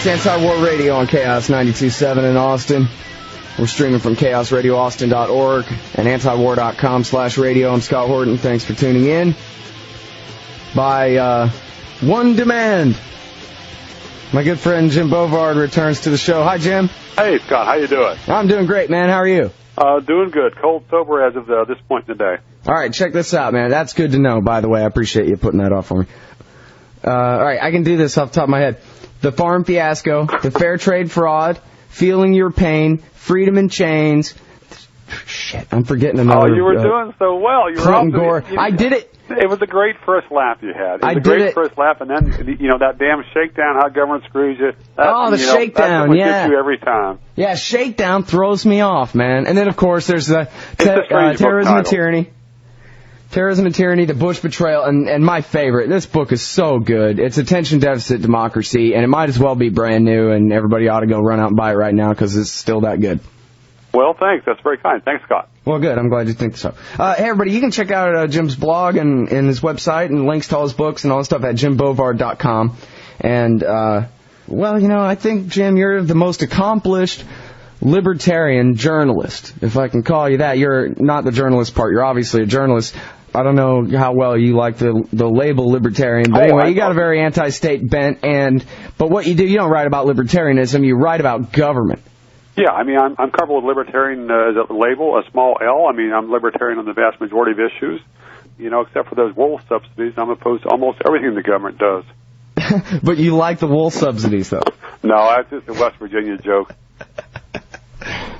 It's Anti-War Radio on Chaos 92.7 in Austin. We're streaming from chaosradioaustin.org and antiwar.com/radio. I'm Scott Horton. Thanks for tuning in. By one demand, my good friend Jim Bovard returns to the show. Hi, Jim. Hey, Scott. How you doing? I'm doing great, man. How are you? Doing good. Cold sober as of this point in the day. All right, check this out, man. That's good to know, by the way. I appreciate you putting that off for me. All right, I can do this off the top of my head. The farm fiasco, the fair trade fraud, feeling your pain, freedom in chains. Shit, I'm forgetting another. Oh, you were doing so well. You Clinton were Gore. I did it. It was a great first laugh you had. I did a great first laugh, and then that damn shakedown, how government screws you. The shakedown, that's what gets you every time. Yeah, shakedown throws me off, man. And then of course there's the terrorism and tyranny. Terrorism and Tyranny, the Bush Betrayal, and my favorite. This book is so good. It's Attention Deficit Democracy, and it might as well be brand new, and everybody ought to go run out and buy it right now because it's still that good. Well, thanks. That's very kind. Thanks, Scott. Well, good. I'm glad you think so. Hey, everybody, you can check out Jim's blog and his website and links to all his books and all this stuff at jimbovard.com. And, I think, Jim, you're the most accomplished libertarian journalist, if I can call you that. You're not the journalist part. You're obviously a journalist. I don't know how well you like the label libertarian, but anyway, you got a very anti-state bent. But what you do, you don't write about libertarianism. You write about government. Yeah, I mean, I'm comfortable with libertarian as a label, a small L. I mean, I'm libertarian on the vast majority of issues, except for those wool subsidies. I'm opposed to almost everything the government does. But you like the wool subsidies, though? No, that's just a West Virginia joke.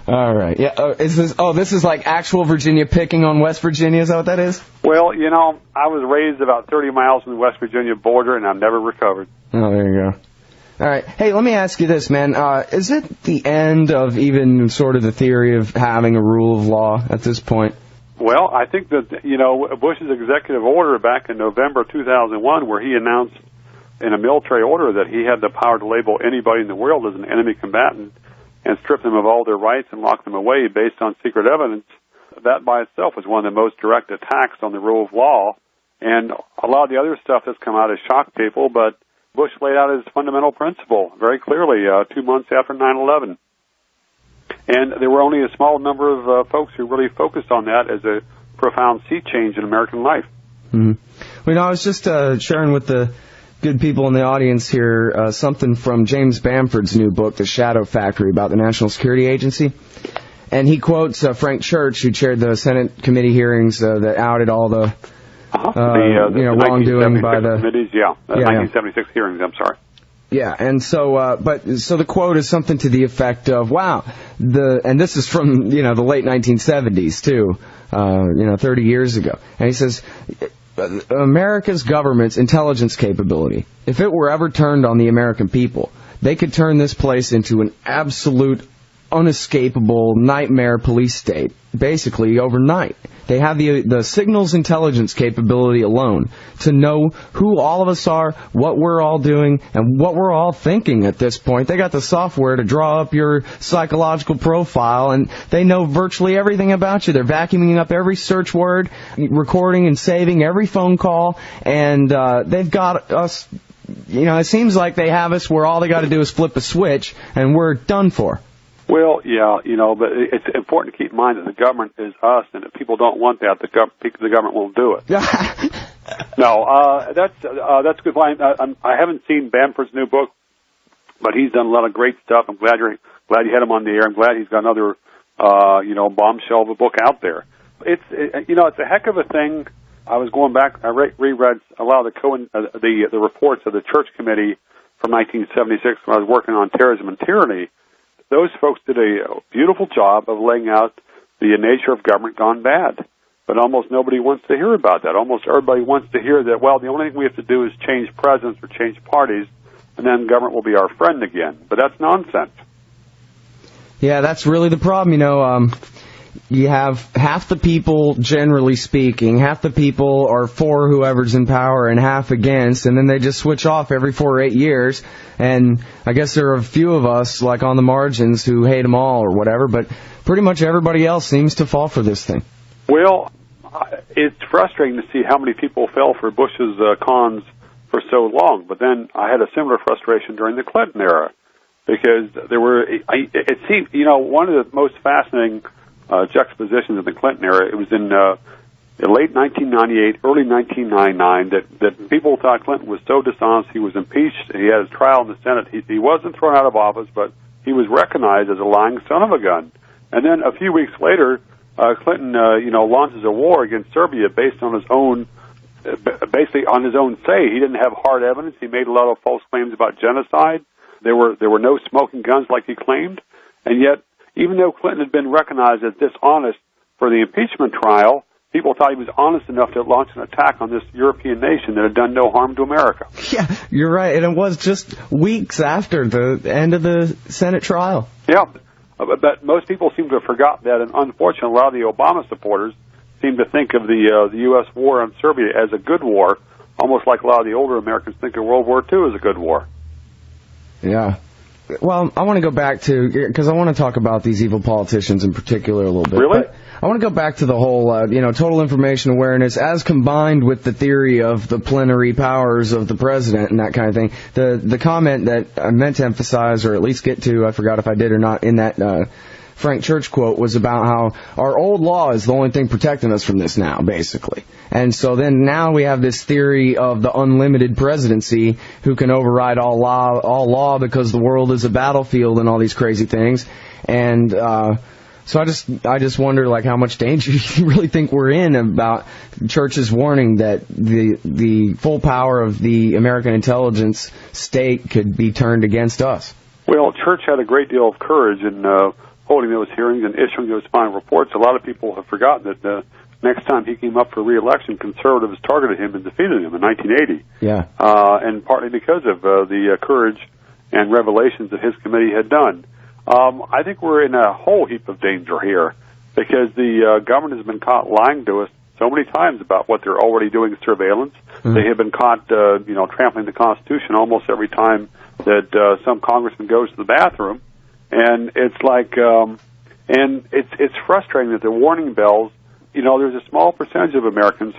All right. Yeah. This is like actual Virginia picking on West Virginia. Is that what that is? Well, I was raised about 30 miles from the West Virginia border, and I've never recovered. Oh, there you go. All right. Hey, let me ask you this, man. Is it the end of even sort of the theory of having a rule of law at this point? Well, I think that, Bush's executive order back in November 2001, where he announced in a military order that he had the power to label anybody in the world as an enemy combatant and strip them of all their rights and lock them away based on secret evidence, that by itself is one of the most direct attacks on the rule of law. And a lot of the other stuff that's come out has shocked people, but Bush laid out his fundamental principle very clearly 2 months after 9/11. And there were only a small number of folks who really focused on that as a profound sea change in American life. Mm-hmm. I was just sharing with the good people in the audience here something from James Bamford's new book, The Shadow Factory, about the National Security Agency. And he quotes Frank Church, who chaired the Senate committee hearings that outed all the wrongdoing by the committees. 1976 hearings. I'm sorry. Yeah, and so the quote is something to the effect of, "Wow, and this is from the late 1970s too, 30 years ago." And he says, America's government's intelligence capability, if it were ever turned on the American people, they could turn this place into an absolute, unescapable nightmare police state, basically overnight. They have the signals intelligence capability alone to know who all of us are, what we're all doing, and what we're all thinking at this point. They got the software to draw up your psychological profile, and they know virtually everything about you. They're vacuuming up every search word, recording and saving every phone call, and they've got us, it seems like they have us where all they got to do is flip a switch, and we're done for. Well, yeah, but it's important to keep in mind that the government is us, and if people don't want that, the government won't do it. No, that's good. I haven't seen Bamford's new book, but he's done a lot of great stuff. I'm glad you had him on the air. I'm glad he's got another, bombshell of a book out there. It's a heck of a thing. I was going back. I reread a lot of the reports of the Church Committee from 1976 when I was working on terrorism and tyranny. Those folks did a beautiful job of laying out the nature of government gone bad. But almost nobody wants to hear about that. Almost everybody wants to hear that, well, the only thing we have to do is change presidents or change parties, and then government will be our friend again. But that's nonsense. Yeah, that's really the problem. You have half the people, generally speaking, half the people are for whoever's in power and half against, and then they just switch off every 4 or 8 years. And I guess there are a few of us, like on the margins, who hate them all or whatever, but pretty much everybody else seems to fall for this thing. Well, it's frustrating to see how many people fell for Bush's cons for so long, but then I had a similar frustration during the Clinton era. because it seemed, one of the most fascinating juxtapositions of the Clinton era, it was in late 1998, early 1999, that people thought Clinton was so dishonest. He was impeached. He had his trial in the Senate. He wasn't thrown out of office, but he was recognized as a lying son of a gun. And then a few weeks later, Clinton, launches a war against Serbia based on his own, basically on his own say. He didn't have hard evidence. He made a lot of false claims about genocide. There were no smoking guns like he claimed. And yet, even though Clinton had been recognized as dishonest for the impeachment trial, people thought he was honest enough to launch an attack on this European nation that had done no harm to America. Yeah, you're right. And it was just weeks after the end of the Senate trial. Yeah, but most people seem to have forgotten that, and unfortunately, a lot of the Obama supporters seem to think of the U.S. war on Serbia as a good war, almost like a lot of the older Americans think of World War II as a good war. Yeah. Well, I want to go back to, because I want to talk about these evil politicians in particular a little bit. Really? But I want to go back to the whole, total information awareness as combined with the theory of the plenary powers of the president and that kind of thing. The comment that I meant to emphasize, or at least get to, I forgot if I did or not, in that Frank Church quote was about how our old law is the only thing protecting us from this now, basically. And so then now we have this theory of the unlimited presidency who can override all law because the world is a battlefield and all these crazy things. And so I just wonder, like, how much danger you really think we're in about Church's warning that the full power of the American intelligence state could be turned against us. Well, Church had a great deal of courage in holding those hearings and issuing those final reports. A lot of people have forgotten that the next time he came up for re-election, conservatives targeted him and defeated him in 1980. Yeah. And partly because of the courage and revelations that his committee had done. I think we're in a whole heap of danger here because the government has been caught lying to us so many times about what they're already doing in surveillance. Mm-hmm. They have been caught, trampling the Constitution almost every time that some congressman goes to the bathroom. And it's like, and it's frustrating that the warning bells, there's a small percentage of Americans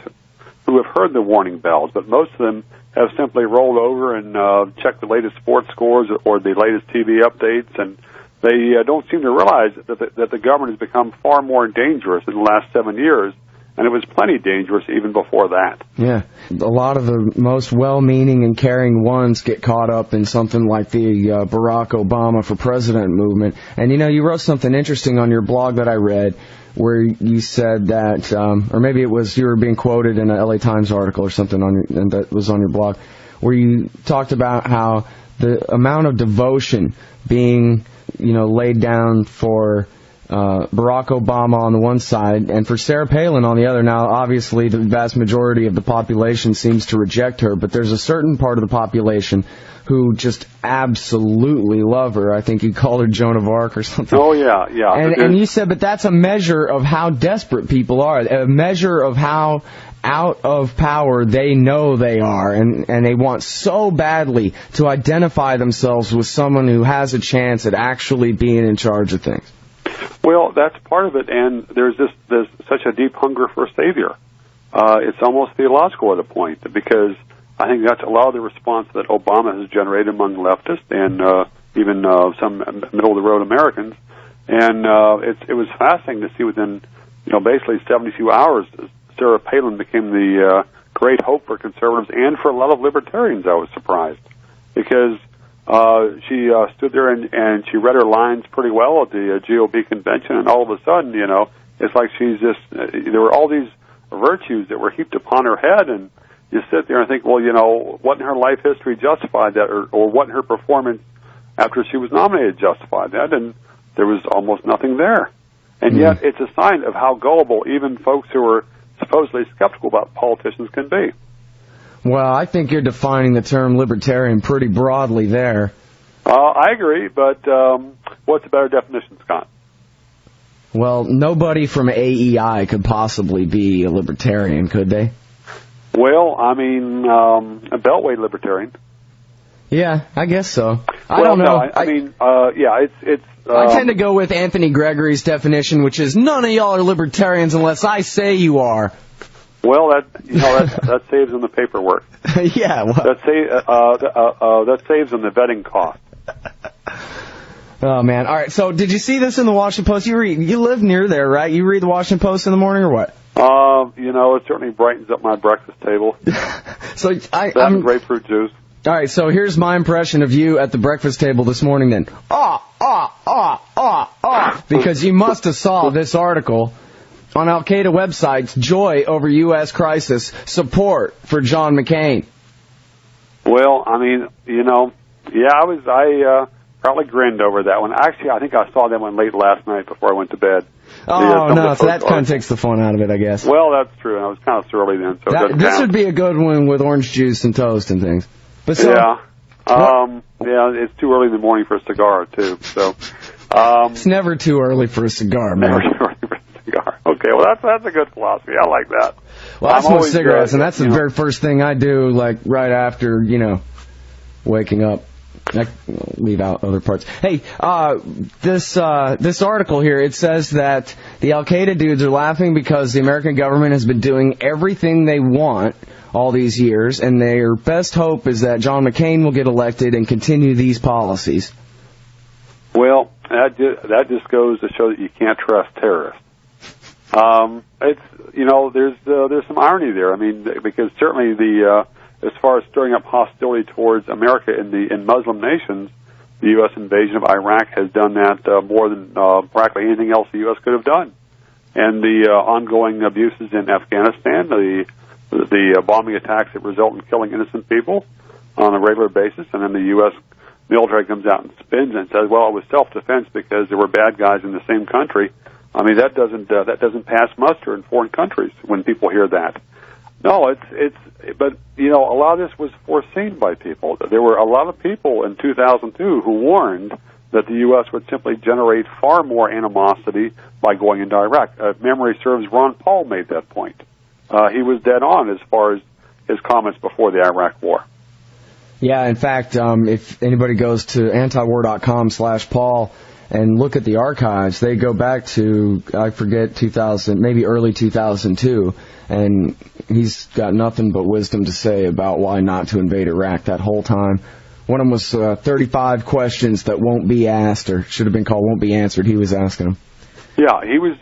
who have heard the warning bells, but most of them have simply rolled over and checked the latest sports scores or the latest TV updates, and they don't seem to realize that the government has become far more dangerous in the last 7 years, and it was plenty dangerous even before that. Yeah. A lot of the most well-meaning and caring ones get caught up in something like the Barack Obama for President movement. And, you wrote something interesting on your blog that I read where you said that, or maybe it was you were being quoted in a LA Times article or something and that was on your blog, where you talked about how the amount of devotion being, laid down for Barack Obama on the one side, and for Sarah Palin on the other. Now, obviously, the vast majority of the population seems to reject her, but there's a certain part of the population who just absolutely love her. I think you called her Joan of Arc or something. Oh, yeah. And you said, but that's a measure of how desperate people are, a measure of how out of power they know they are, and they want so badly to identify themselves with someone who has a chance at actually being in charge of things. Well, that's part of it, and there's such a deep hunger for a savior. It's almost theological at a point, because I think that's a lot of the response that Obama has generated among leftists and even some middle-of-the-road Americans. And it was fascinating to see within, basically 72 hours, Sarah Palin became the great hope for conservatives and for a lot of libertarians. I was surprised, because she stood there and she read her lines pretty well at the GOP convention, and all of a sudden, it's like she's just, there were all these virtues that were heaped upon her head, and you sit there and think, well, what in her life history justified that, or what in her performance after she was nominated justified that, and there was almost nothing there. And yet it's a sign of how gullible even folks who are supposedly skeptical about politicians can be. Well, I think you're defining the term libertarian pretty broadly there. I agree, but what's a better definition, Scott? Well, nobody from AEI could possibly be a libertarian, could they? Well, I mean, a beltway libertarian. Yeah, I guess so. I don't know. No, it's. I tend to go with Anthony Gregory's definition, which is none of y'all are libertarians unless I say you are. Well, that saves on the paperwork. Yeah. Well. That saves on the vetting cost. Oh, man. All right, so did you see this in the Washington Post? You live near there, right? You read the Washington Post in the morning or what? It certainly brightens up my breakfast table. So I'm grapefruit juice. All right, so here's my impression of you at the breakfast table this morning then. Because you must have saw this article on Al-Qaeda websites, Joy over U.S. Crisis, Support for John McCain. Well, I mean, I probably grinned over that one. Actually, I think I saw that one late last night before I went to bed. Oh, no, so that kind of takes the fun out of it, I guess. Well, that's true, and I was kind of early then. So this would be a good one with orange juice and toast and things. But so, it's too early in the morning for a cigar, too. So it's never too early for a cigar, man. Never too early for a cigar. Okay, well, that's a good philosophy. I like that. Well, I smoke cigarettes, and that's the very first thing I do, like, right after, waking up. I leave out other parts. Hey, this article here, it says that the Al-Qaeda dudes are laughing because the American government has been doing everything they want all these years, and their best hope is that John McCain will get elected and continue these policies. Well, that just goes to show that you can't trust terrorists. There's some irony there. I mean, because certainly as far as stirring up hostility towards America in Muslim nations, the U.S. invasion of Iraq has done that more than practically anything else the U.S. could have done. And the ongoing abuses in Afghanistan, the bombing attacks that result in killing innocent people on a regular basis, and then the U.S. military comes out and spins and says, well, it was self-defense because there were bad guys in the same country. I mean, that doesn't pass muster in foreign countries when people hear that. No, but a lot of this was foreseen by people. There were a lot of people in 2002 who warned that the U.S. would simply generate far more animosity by going into Iraq. If memory serves, Ron Paul made that point. He was dead on as far as his comments before the Iraq War. Yeah, in fact, if anybody goes to antiwar.com/Paul and look at the archives, they go back to, I forget, 2000, maybe early 2002, and he's got nothing but wisdom to say about why not to invade Iraq that whole time. One of them was 35 questions that won't be asked, or should have been called won't be answered. He was asking them. Yeah, he was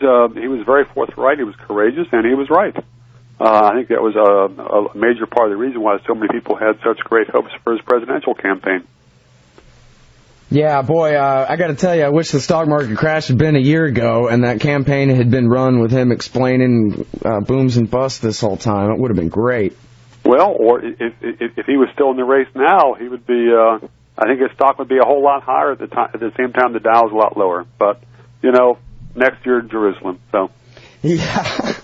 very forthright. He was courageous, and he was right. I think that was a major part of the reason why so many people had such great hopes for his presidential campaign. Yeah, boy, I got to tell you, I wish the stock market crash had been a year ago and that campaign had been run with him explaining booms and busts this whole time. It would have been great. Well, or if he was still in the race now, he would be. I think his stock would be a whole lot higher at the same time the Dow's a lot lower. But next year in Jerusalem. So. Yeah.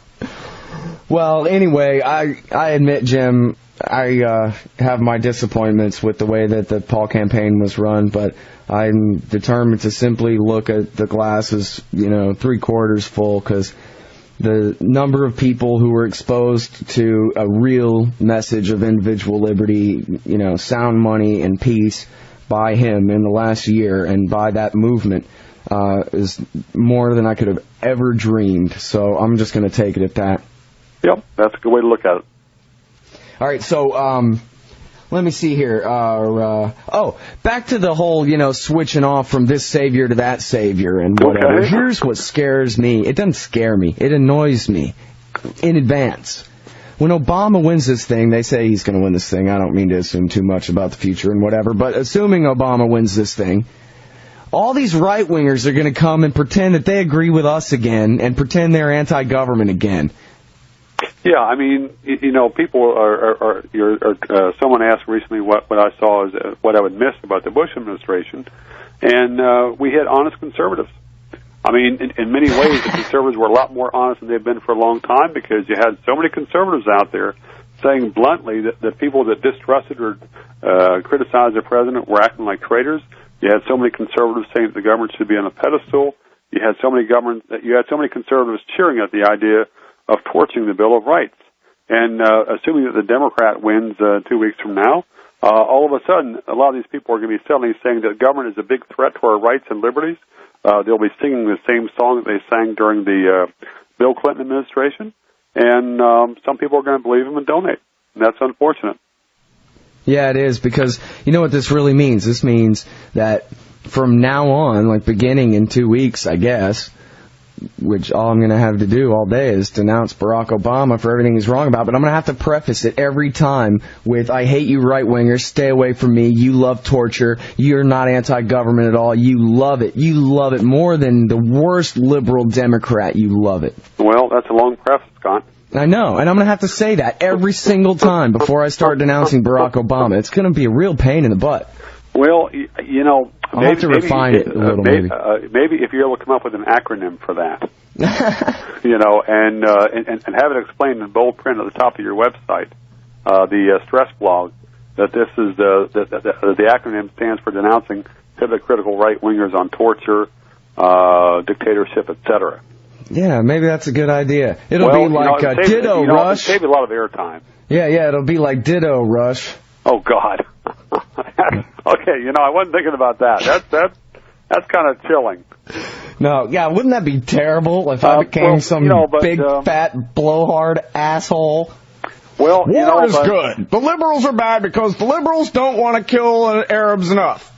Well, anyway, I admit, Jim, I have my disappointments with the way that the Paul campaign was run, but I'm determined to simply look at the glass as, 3/4 full, because the number of people who were exposed to a real message of individual liberty, sound money and peace by him in the last year and by that movement is more than I could have ever dreamed. So I'm just going to take it at that. Yep, that's a good way to look at it. All right, so let me see here. Back to the whole, switching off from this savior to that savior and whatever. Okay. Here's what scares me. It doesn't scare me. It annoys me in advance. When Obama wins this thing, they say he's going to win this thing. I don't mean to assume too much about the future and whatever, but assuming Obama wins this thing, all these right-wingers are going to come and pretend that they agree with us again and pretend they're anti-government again. Yeah, I mean, people are someone asked recently what I saw as what I would miss about the Bush administration, and we had honest conservatives. I mean, in many ways, the conservatives were a lot more honest than they've been for a long time, because you had so many conservatives out there saying bluntly that the people that distrusted or criticized the president were acting like traitors. You had so many conservatives saying that the government should be on a pedestal. You had so many conservatives cheering at the idea of torching the Bill of Rights. And assuming that the Democrat wins 2 weeks from now, all of a sudden, a lot of these people are going to be suddenly saying that government is a big threat to our rights and liberties. They'll be singing the same song that they sang during the Bill Clinton administration. And some people are going to believe them and donate. And that's unfortunate. Yeah, it is, because you know what this really means? This means that from now on, like beginning in 2 weeks, I guess, which all I'm going to have to do all day is denounce Barack Obama for everything he's wrong about. But I'm going to have to preface it every time with, I hate you right-wingers, stay away from me, you love torture, you're not anti-government at all, you love it more than the worst liberal Democrat, you love it. Well, that's a long preface, Scott. I know, and I'm going to have to say that every single time before I start denouncing Barack Obama. It's going to be a real pain in the butt. Well, you know, I'll have to refine it a little, maybe. Maybe if you're able to come up with an acronym for that, you know, and have it explained in bold print at the top of your website, the stress blog, that this is the acronym stands for denouncing hypocritical right-wingers on torture, dictatorship, etc. Yeah, maybe that's a good idea. It'll be like Ditto Rush. It'll save you a lot of airtime. Yeah, it'll be like Ditto Rush. Oh, God. Okay, you know, I wasn't thinking about that. That's kind of chilling. No, yeah, wouldn't that be terrible if I became big, fat, blowhard asshole? Well, War is good. The liberals are bad because the liberals don't want to kill Arabs enough.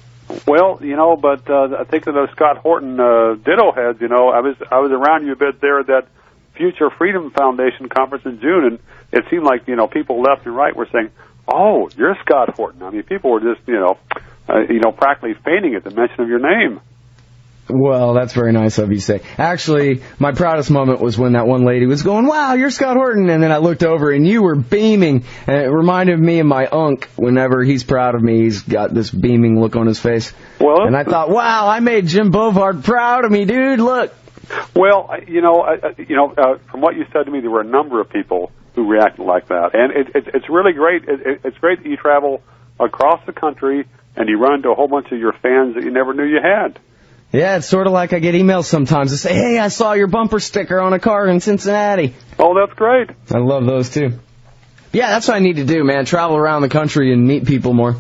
Well, you know, but I think of those Scott Horton ditto heads, you know, I was around you a bit there at that Future Freedom Foundation conference in June, and it seemed like, you know, people left and right were saying, "Oh, you're Scott Horton." I mean, people were just, practically fainting at the mention of your name. Well, that's very nice of you to say. Actually, my proudest moment was when that one lady was going, "Wow, you're Scott Horton," and then I looked over and you were beaming, and it reminded me of my unc. Whenever he's proud of me, he's got this beaming look on his face. Well, and I thought, wow, I made Jim Bovard proud of me, dude. Look. Well, from what you said to me, there were a number of people who reacted like that, and it's really great. It's great that you travel across the country and you run into a whole bunch of your fans that you never knew you had. Yeah, it's sort of like I get emails sometimes that say, "Hey, I saw your bumper sticker on a car in Cincinnati." Oh, that's great. I love those, too. Yeah, that's what I need to do, man. Travel around the country and meet people more.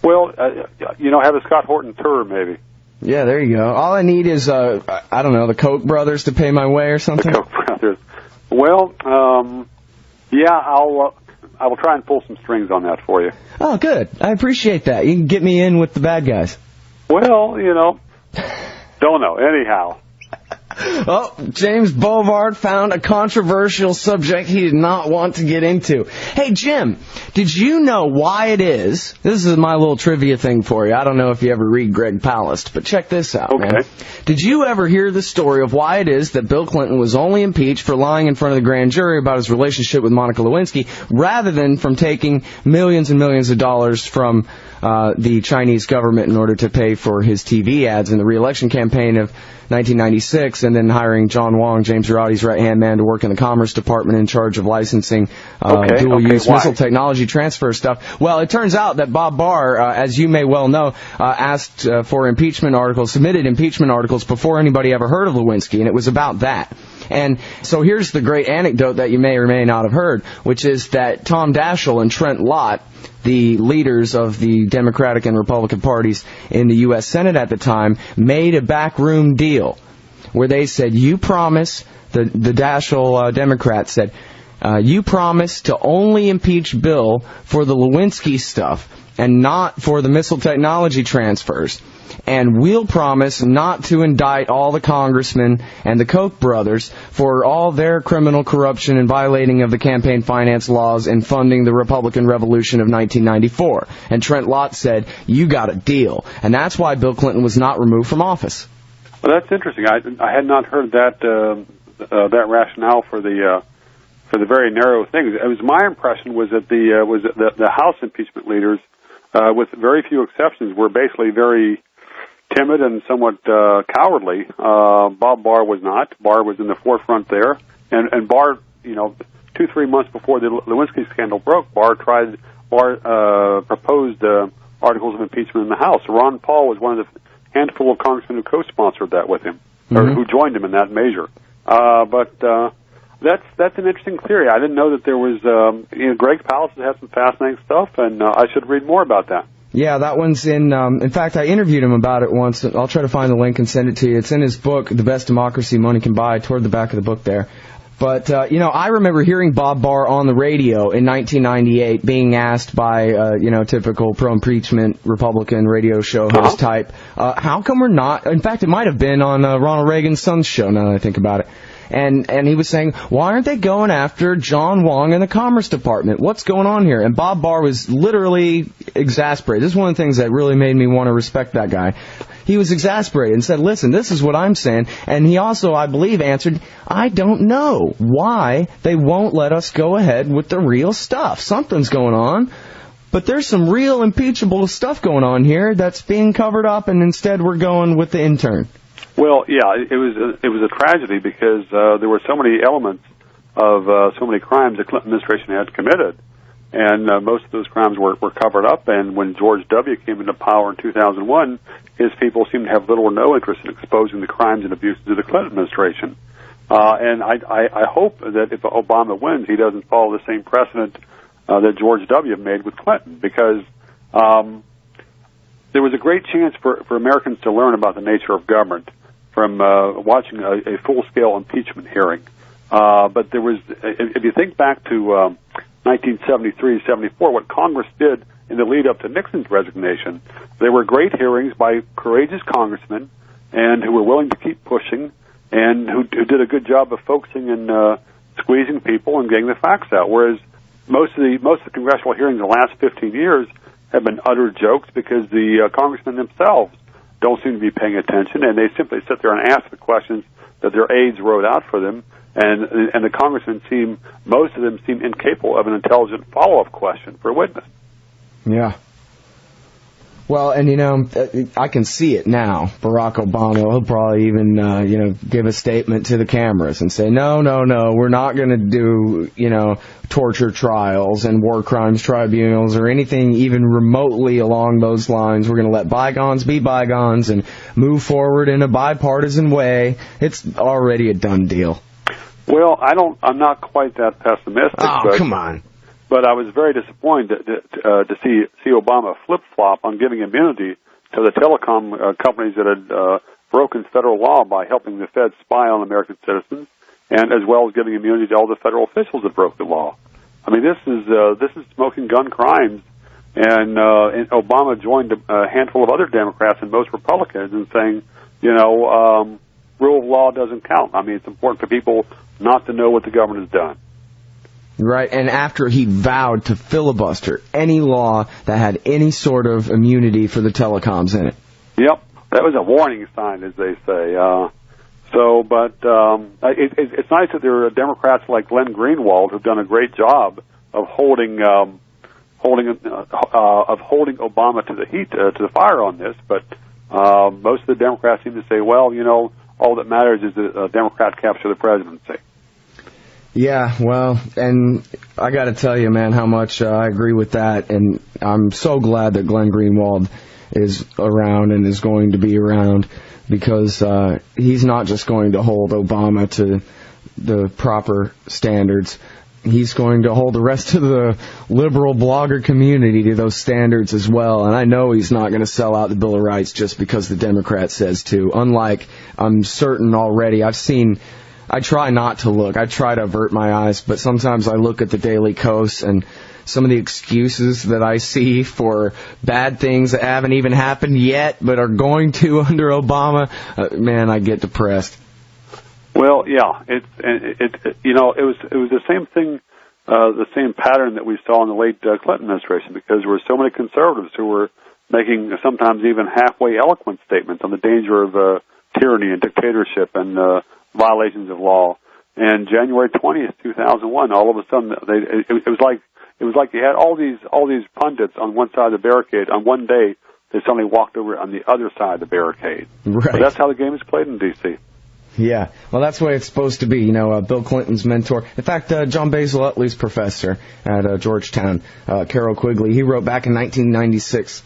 Well, have a Scott Horton tour, maybe. Yeah, there you go. All I need is, the Koch brothers to pay my way or something. The Koch brothers. Well, I will try and pull some strings on that for you. Oh, good. I appreciate that. You can get me in with the bad guys. Well, don't know. Anyhow. Oh, James Bovard found a controversial subject he did not want to get into. Hey, Jim, did you know why it is? This is my little trivia thing for you. I don't know if you ever read Greg Palast, but check this out, man. Did you ever hear the story of why it is that Bill Clinton was only impeached for lying in front of the grand jury about his relationship with Monica Lewinsky, rather than from taking millions and millions of dollars from the Chinese government in order to pay for his TV ads in the re-election campaign of 1996, and then hiring John Wong, James Roddy's right-hand man, to work in the Commerce Department in charge of licensing dual-use missile technology transfer stuff? Well, it turns out that Bob Barr, as you may well know, asked for submitted impeachment articles before anybody ever heard of Lewinsky, and it was about that. And so here's the great anecdote that you may or may not have heard, which is that Tom Daschle and Trent Lott, the leaders of the Democratic and Republican parties in the U.S. Senate at the time, made a backroom deal where they said, you promise, the Daschle Democrats said, you promise to only impeach Bill for the Lewinsky stuff and not for the missile technology transfers. And we'll promise not to indict all the congressmen and the Koch brothers for all their criminal corruption and violating of the campaign finance laws and funding the Republican Revolution of 1994. And Trent Lott said, you got a deal. And that's why Bill Clinton was not removed from office. Well, that's interesting. I had not heard that rationale for the very narrow things. It was my impression was that the House impeachment leaders, with very few exceptions, were basically very timid and somewhat cowardly. Bob Barr was not. Barr was in the forefront there, and Barr, 2-3 months before the Lewinsky scandal broke, Barr proposed articles of impeachment in the House. Ron Paul was one of the handful of congressmen who co-sponsored that with him, or who joined him in that measure. But that's an interesting theory. I didn't know that there was. Greg Palast has some fascinating stuff, and I should read more about that. Yeah, that one's in fact, I interviewed him about it once. I'll try to find the link and send it to you. It's in his book, The Best Democracy Money Can Buy, toward the back of the book there. But, I remember hearing Bob Barr on the radio in 1998 being asked by, typical pro-impeachment Republican radio show host type, how come we're not, in fact, it might have been on Ronald Reagan's son's show, now that I think about it. And he was saying, why aren't they going after John Wong and the Commerce Department? What's going on here? And Bob Barr was literally exasperated. This is one of the things that really made me want to respect that guy. He was exasperated and said, listen, this is what I'm saying. And he also, I believe, answered, I don't know why they won't let us go ahead with the real stuff. Something's going on. But there's some real impeachable stuff going on here that's being covered up, and instead we're going with the intern. Well, yeah, it was a tragedy because there were so many elements of so many crimes the Clinton administration had committed. And most of those crimes were covered up, and when George W. came into power in 2001, his people seemed to have little or no interest in exposing the crimes and abuses of the Clinton administration. And I hope that if Obama wins, he doesn't follow the same precedent that George W. made with Clinton, because there was a great chance for Americans to learn about the nature of government from watching a full-scale impeachment hearing. But there was, if you think back to 1973-74, what Congress did in the lead-up to Nixon's resignation, there were great hearings by courageous congressmen and who were willing to keep pushing and who did a good job of focusing and squeezing people and getting the facts out. Whereas most of the congressional hearings in the last 15 years have been utter jokes because the congressmen themselves don't seem to be paying attention, and they simply sit there and ask the questions that their aides wrote out for them. And the congressmen most of them seem incapable of an intelligent follow-up question for a witness. Yeah. Well, and I can see it now. Barack Obama, he'll probably even, give a statement to the cameras and say, no, we're not going to do, torture trials and war crimes tribunals or anything even remotely along those lines. We're going to let bygones be bygones and move forward in a bipartisan way. It's already a done deal. Well, I'm not quite that pessimistic. Oh, come on. But I was very disappointed to see Obama flip-flop on giving immunity to the telecom companies that had broken federal law by helping the Fed spy on American citizens, and as well as giving immunity to all the federal officials that broke the law. I mean, this is smoking gun crimes, and Obama joined a handful of other Democrats and most Republicans in saying, rule of law doesn't count. I mean, it's important for people not to know what the government has done. Right, and after he vowed to filibuster any law that had any sort of immunity for the telecoms in it. Yep, that was a warning sign, as they say. It's nice that there are Democrats like Glenn Greenwald who've done a great job of holding Obama to the heat, to the fire on this. But most of the Democrats seem to say, well, all that matters is that a Democrat capture the presidency. Yeah, well, and I got to tell you, man, how much I agree with that, and I'm so glad that Glenn Greenwald is around and is going to be around, because he's not just going to hold Obama to the proper standards. He's going to hold the rest of the liberal blogger community to those standards as well, and I know he's not going to sell out the Bill of Rights just because the Democrat says to, unlike, I'm certain already, I try not to look. I try to avert my eyes, but sometimes I look at the Daily Kos and some of the excuses that I see for bad things that haven't even happened yet but are going to under Obama. Man, I get depressed. Well, yeah, it was the same thing, the same pattern that we saw in the late Clinton administration, because there were so many conservatives who were making sometimes even halfway eloquent statements on the danger of tyranny and dictatorship and violations of law. And January 20th, 2001, all of a sudden, it was like you had all these pundits on one side of the barricade. On one day, they suddenly walked over on the other side of the barricade. Right. But that's how the game is played in D.C. Yeah, well, that's the way it's supposed to be. Bill Clinton's mentor. In fact, John Basil Utley's professor at Georgetown, Carroll Quigley, he wrote back in 1966,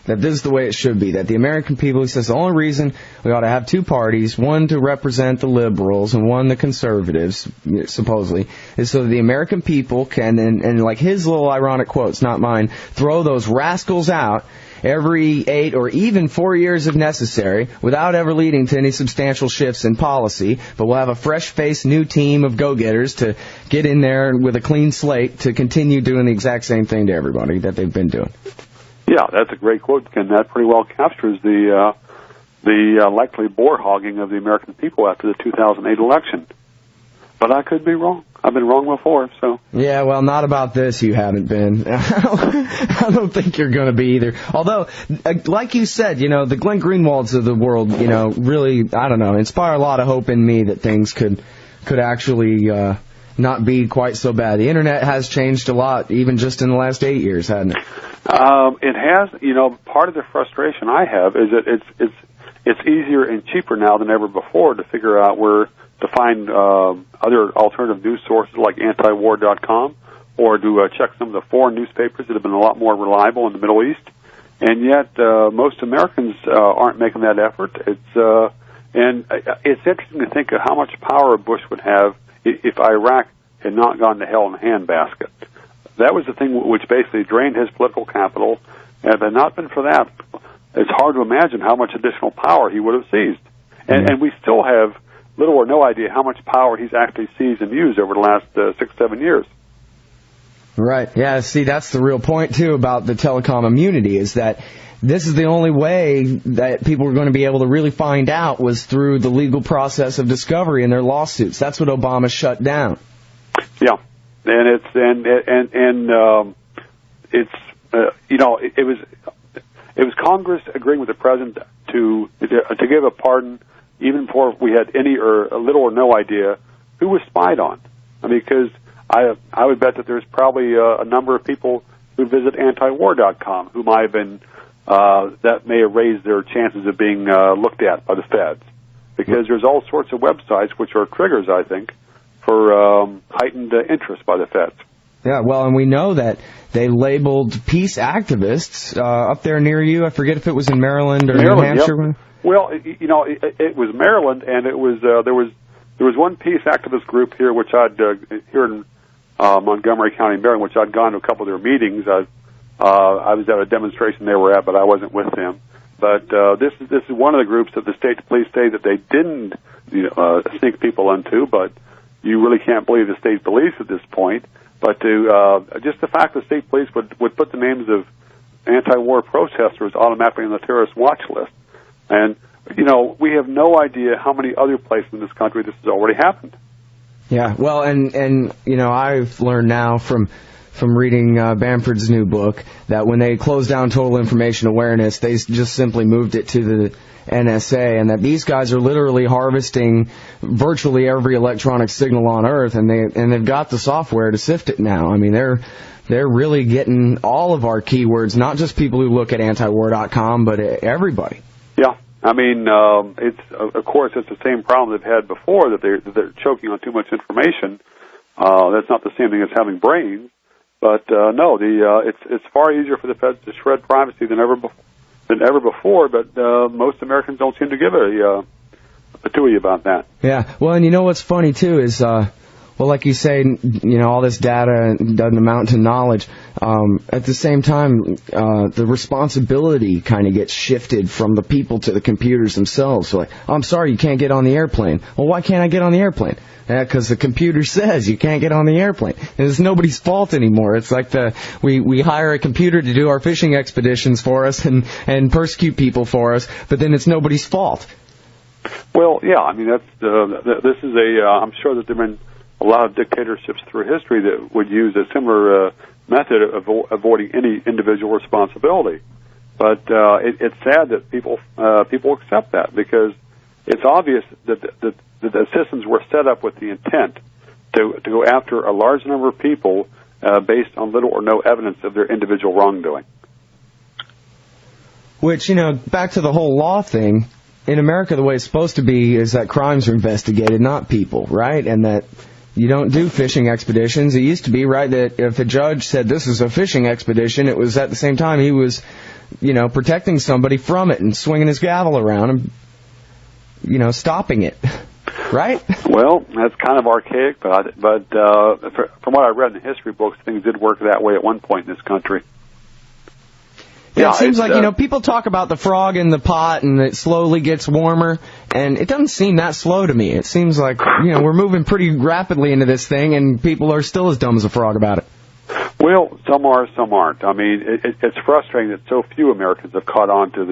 that this is the way it should be, that the American people, he says, the only reason we ought to have two parties, one to represent the liberals and one the conservatives, supposedly, is so that the American people can, and like his little ironic quotes, not mine, throw those rascals out every 8 or even 4 years if necessary, without ever leading to any substantial shifts in policy. But we'll have a fresh-faced new team of go-getters to get in there with a clean slate to continue doing the exact same thing to everybody that they've been doing. Yeah, that's a great quote, and that pretty well captures the likely boar hogging of the American people after the 2008 election. But I could be wrong. I've been wrong before, so. Yeah, well, not about this you haven't been. I don't think you're going to be either. Although, like you said, the Glenn Greenwalds of the world, really, I don't know, inspire a lot of hope in me that things could actually not be quite so bad. The Internet has changed a lot, even just in the last 8 years, hasn't it? It has. Part of the frustration I have is that it's easier and cheaper now than ever before to figure out where to find other alternative news sources like Antiwar.com, or to check some of the foreign newspapers that have been a lot more reliable in the Middle East. And yet, most Americans aren't making that effort. And it's interesting to think of how much power Bush would have if Iraq had not gone to hell in a handbasket. That was the thing which basically drained his political capital, and if it had not been for that, it's hard to imagine how much additional power he would have seized. And we still have little or no idea how much power he's actually seized and used over the last 6-7 years. Right. Yeah, see, that's the real point, too, about the telecom immunity, is that this is the only way that people are going to be able to really find out was through the legal process of discovery in their lawsuits. That's what Obama shut down. Yeah. And it was Congress agreeing with the president to give a pardon even before we had any or little or no idea who was spied on. I mean, because I would bet that there's probably a number of people who visit Antiwar.com who might have been that may have raised their chances of being looked at by the feds, because there's all sorts of websites which are triggers, I think, for heightened interest by the feds. Yeah, well, and we know that they labeled peace activists up there near you. I forget if it was in Maryland or New Hampshire. Yep. Well, it was Maryland, and it was there was one peace activist group here, which I'd here in Montgomery County, Maryland, which I'd gone to a couple of their meetings. I was at a demonstration they were at, but I wasn't with them. But this is one of the groups that the state police say that they didn't sneak people into, but you really can't believe the state police at this point. But just the fact that state police would put the names of anti-war protesters automatically on the terrorist watch list. And, we have no idea how many other places in this country this has already happened. Yeah, well, and I've learned now from reading Bamford's new book that when they closed down Total Information Awareness, they just simply moved it to the NSA, and that these guys are literally harvesting virtually every electronic signal on Earth, and they've got the software to sift it now. I mean, they're really getting all of our keywords, not just people who look at antiwar.com, but everybody. Yeah, I mean, it's of course it's the same problem they've had before, that they're choking on too much information. That's not the same thing as having brains, but no, it's far easier for the feds to shred privacy than ever before. But most Americans don't seem to give a patooey about that. Yeah, well, and what's funny too is, well, like you say, all this data doesn't amount to knowledge. At the same time, the responsibility kind of gets shifted from the people to the computers themselves. So like, I'm sorry, you can't get on the airplane. Well, why can't I get on the airplane? Because the computer says you can't get on the airplane. And it's nobody's fault anymore. It's like we hire a computer to do our fishing expeditions for us and persecute people for us, but then it's nobody's fault. Well, yeah, I mean, this is I'm sure that there have been a lot of dictatorships through history that would use a similar method of avoiding any individual responsibility. But it's sad that people accept that, because it's obvious that the systems were set up with the intent to go after a large number of people based on little or no evidence of their individual wrongdoing. Which, back to the whole law thing, in America the way it's supposed to be is that crimes are investigated, not people, right? And that you don't do fishing expeditions. It used to be, right, that if a judge said this is a fishing expedition, it was at the same time he was, protecting somebody from it and swinging his gavel around and, stopping it. Right? Well, that's kind of archaic, but from what I read in the history books, things did work that way at one point in this country. Yeah, it seems like, people talk about the frog in the pot and it slowly gets warmer, and it doesn't seem that slow to me. It seems like, we're moving pretty rapidly into this thing, and people are still as dumb as a frog about it. Well, some are, some aren't. I mean, it's frustrating that so few Americans have caught on to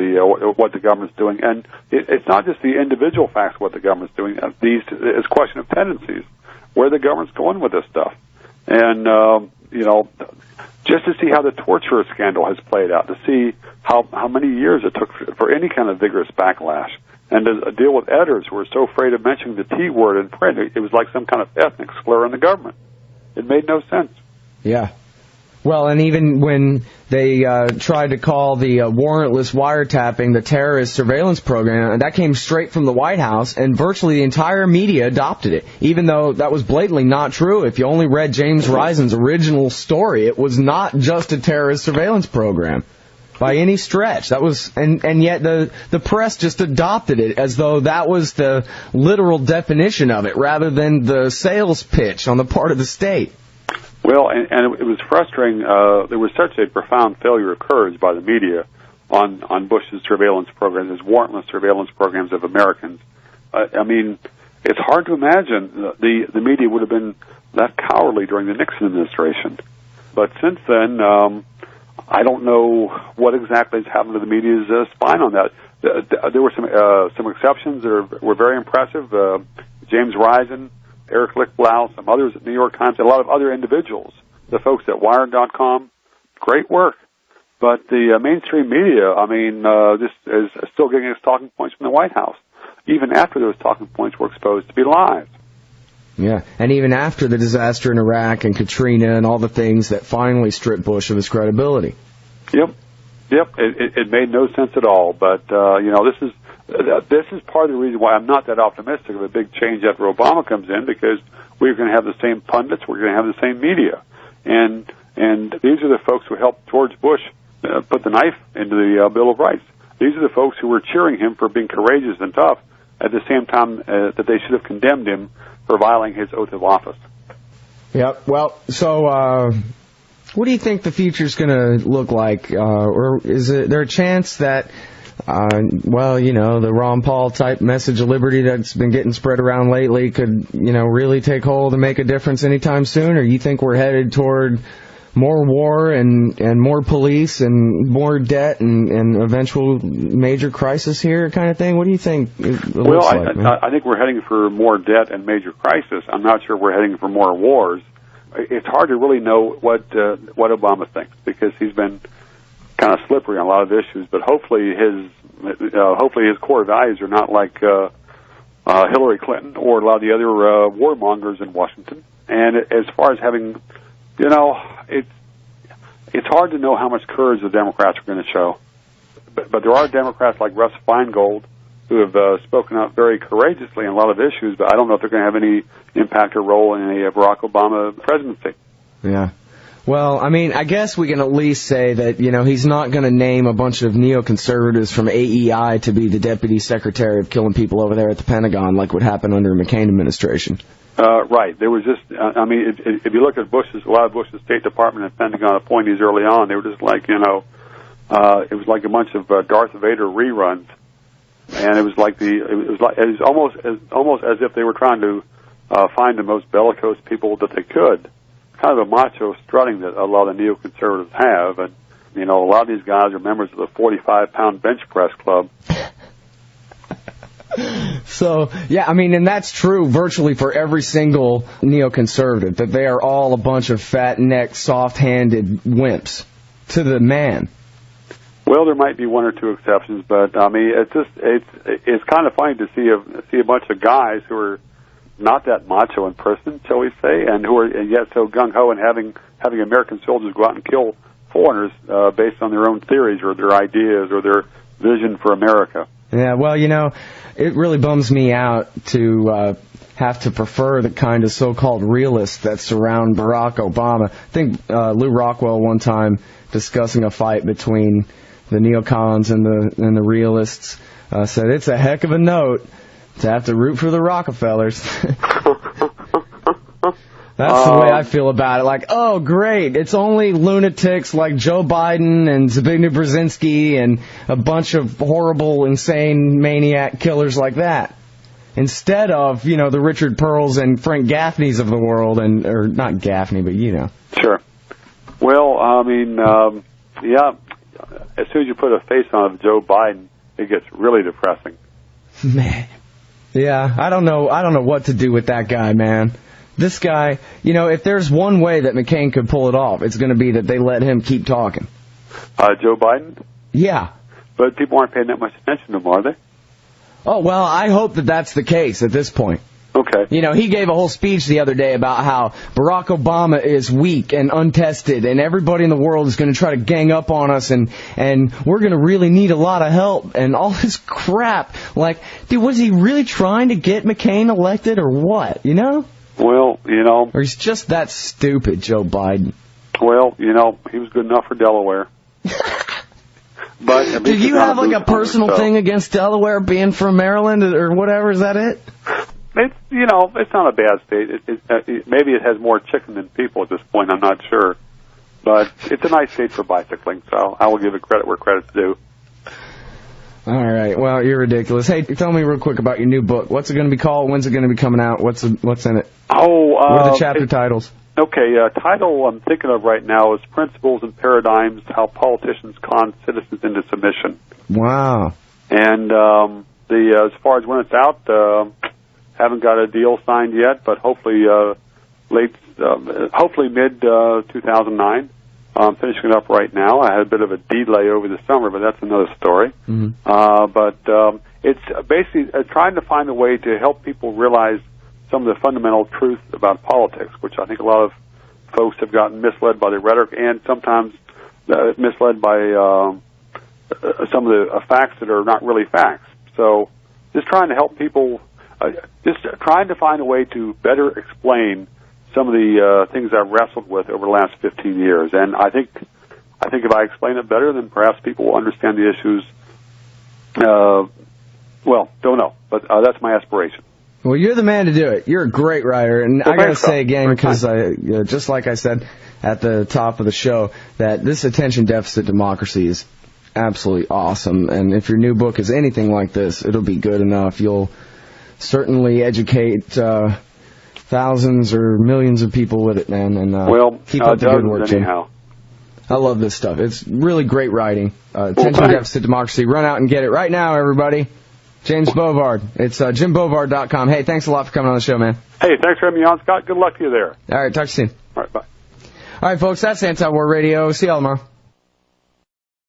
what the government's doing. And it's not just the individual facts of what the government's doing. It's a question of tendencies, where the government's going with this stuff. And, just to see how the torture scandal has played out, to see how many years it took for any kind of vigorous backlash, and to deal with editors who were so afraid of mentioning the T word in print. It was like some kind of ethnic slur in the government. It made no sense. Yeah. Well, and even when they tried to call the warrantless wiretapping the terrorist surveillance program, that came straight from the White House, and virtually the entire media adopted it, even though that was blatantly not true. If you only read James Risen's original story, it was not just a terrorist surveillance program by any stretch. That was, and yet the press just adopted it as though that was the literal definition of it, rather than the sales pitch on the part of the state. Well, and it was frustrating. There was such a profound failure of courage by the media on Bush's surveillance programs, his warrantless surveillance programs of Americans. I mean, it's hard to imagine the media would have been that cowardly during the Nixon administration. But since then, I don't know what exactly has happened to the media's spine on that. There were some exceptions that were very impressive. James Risen, Eric Lichtblau, some others at New York Times, and a lot of other individuals, the folks at Wired.com, great work. But the mainstream media, I mean, just is still getting its talking points from the White House, even after those talking points were exposed to be lies. Yeah, and even after the disaster in Iraq and Katrina and all the things that finally stripped Bush of his credibility. Yep. It made no sense at all. But this is part of the reason why I'm not that optimistic of a big change after Obama comes in, because we're going to have the same pundits, we're going to have the same media, and these are the folks who helped George Bush put the knife into the Bill of Rights. These are the folks who were cheering him for being courageous and tough, at the same time that they should have condemned him for violating his oath of office. Yep. Well, so what do you think the future's going to look like? Or is there a chance that the Ron Paul type message of liberty that's been getting spread around lately could, really take hold and make a difference anytime soon? Or you think we're headed toward more war and more police and more debt and eventual major crisis here kind of thing? What do you think it looks like, man? I think we're heading for more debt and major crisis. I'm not sure we're heading for more wars. It's hard to really know what Obama thinks, because he's been kind of slippery on a lot of issues, but hopefully his core values are not like Hillary Clinton or a lot of the other warmongers in Washington. And as far as having, it's hard to know how much courage the Democrats are going to show. But there are Democrats like Russ Feingold who have spoken out very courageously on a lot of issues, but I don't know if they're going to have any impact or role in a Barack Obama presidency. Yeah. Well, I mean, I guess we can at least say that, he's not going to name a bunch of neoconservatives from AEI to be the deputy secretary of killing people over there at the Pentagon, like would happen under the McCain administration. Right. There was just, if you look at a lot of Bush's State Department and Pentagon appointees early on, they were just like, it was like a bunch of Darth Vader reruns, and it was almost as if they were trying to find the most bellicose people that they could. Kind of a macho strutting that a lot of neoconservatives have, and a lot of these guys are members of the 45-pound bench press club. So, yeah, and that's true virtually for every single neoconservative, that they are all a bunch of fat-necked, soft-handed wimps to the man. Well, there might be one or two exceptions, but it's kind of funny to see a bunch of guys who are not that macho in person, shall we say, and who are yet so gung-ho in having American soldiers go out and kill foreigners based on their own theories or their ideas or their vision for America. Yeah, well, it really bums me out to have to prefer the kind of so-called realists that surround Barack Obama. I think Lou Rockwell one time, discussing a fight between the neocons and the realists, said it's a heck of a note to have to root for the Rockefellers. That's the way I feel about it. Like, oh, great. It's only lunatics like Joe Biden and Zbigniew Brzezinski and a bunch of horrible, insane maniac killers like that. Instead of, the Richard Pearls and Frank Gaffneys of the world, or not Gaffney, but Sure. Well, yeah, as soon as you put a face on Joe Biden, it gets really depressing. Man. Yeah, I don't know what to do with that guy, man. This guy, if there's one way that McCain could pull it off, it's going to be that they let him keep talking. Joe Biden? Yeah. But people aren't paying that much attention to him, are they? Oh, well, I hope that that's the case at this point. Okay. He gave a whole speech the other day about how Barack Obama is weak and untested, and everybody in the world is going to try to gang up on us, and we're going to really need a lot of help, and all this crap. Like, dude, was he really trying to get McCain elected, or what, Well, Or he's just that stupid, Joe Biden. Well, he was good enough for Delaware. But do you have like a personal thing against Delaware being from Maryland or whatever? Is that it? It's it's not a bad state. Maybe it has more chicken than people at this point. I'm not sure, but it's a nice state for bicycling. So I will give it credit where credit's due. All right. Well, you're ridiculous. Hey, tell me real quick about your new book. What's it going to be called? When's it going to be coming out? What's in it? What are the chapter titles? Okay, title I'm thinking of right now is Principles and Paradigms, How Politicians Con Citizens into Submission. Wow. And as far as when it's out, haven't got a deal signed yet, but hopefully hopefully mid-2009. I'm finishing it up right now. I had a bit of a delay over the summer, but that's another story. Mm-hmm. But it's basically trying to find a way to help people realize some of the fundamental truths about politics, which I think a lot of folks have gotten misled by the rhetoric and sometimes misled by some of the facts that are not really facts. So just trying to help people, just trying to find a way to better explain some of the things I've wrestled with over the last 15 years. And I think if I explain it better, then perhaps people will understand the issues. Well, don't know, but that's my aspiration. Well, you're the man to do it. You're a great writer, and I got to say again, because just like I said at the top of the show, that this attention deficit democracy is absolutely awesome. And if your new book is anything like this, it'll be good enough. You'll certainly educate thousands or millions of people with it, man. And keep up the good work, Jim. I love this stuff. It's really great writing. Attention deficit democracy. Run out and get it right now, everybody. James Bovard. It's JimBovard.com. Hey, thanks a lot for coming on the show, man. Hey, thanks for having me on, Scott. Good luck to you there. All right, talk to you soon. All right, bye. All right, folks, that's Antiwar Radio. See y'all tomorrow.